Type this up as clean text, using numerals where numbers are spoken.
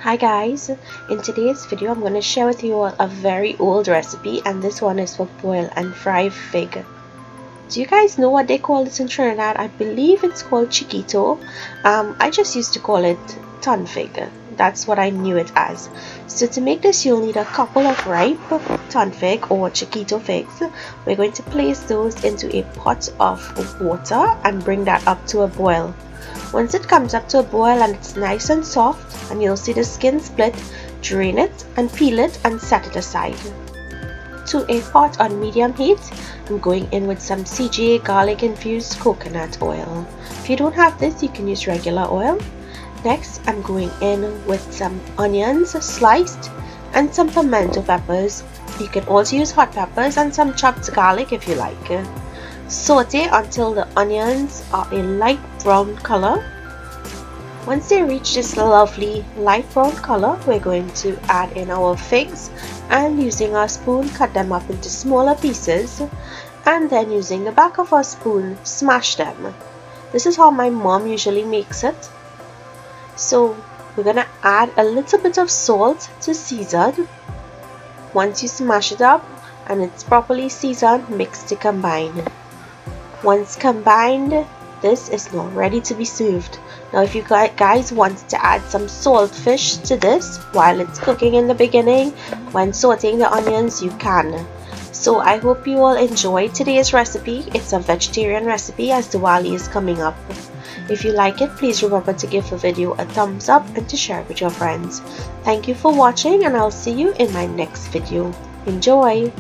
Hi guys, in today's video I'm going to share with you all a very old recipe, and this one is for boil and fry fig. Do you guys know what they call this in Trinidad? I believe it's called Chiquito. I just used to call it ton fig. That's what I knew it as. So to make this you'll need a couple of ripe ton fig or Chiquito figs. We're going to place those into a pot of water and bring that up to a boil. Once it comes up to a boil and it's nice and soft and you'll see the skin split, drain it and peel it and set it aside. To a pot on medium heat, I'm going in with some CGA garlic infused coconut oil. If you don't have this, you can use regular oil. Next, I'm going in with some onions sliced and some pimento peppers. You can also use hot peppers and some chopped garlic if you like. Saute until the onions are a light brown color. Once they reach this lovely light brown color, we're going to add in our figs and using our spoon cut them up into smaller pieces, and then using the back of our spoon smash them. This is how my mom usually makes it. So we're gonna add a little bit of salt to season. Once you smash it up and it's properly seasoned, mix to combine. Once combined, this is now ready to be served. Now if you guys want to add some saltfish to this while it's cooking in the beginning, when sauteing the onions, you can. So I hope you all enjoyed today's recipe. It's a vegetarian recipe as Diwali is coming up. If you like it, please remember to give the video a thumbs up and to share it with your friends. Thank you for watching, and I'll see you in my next video. Enjoy!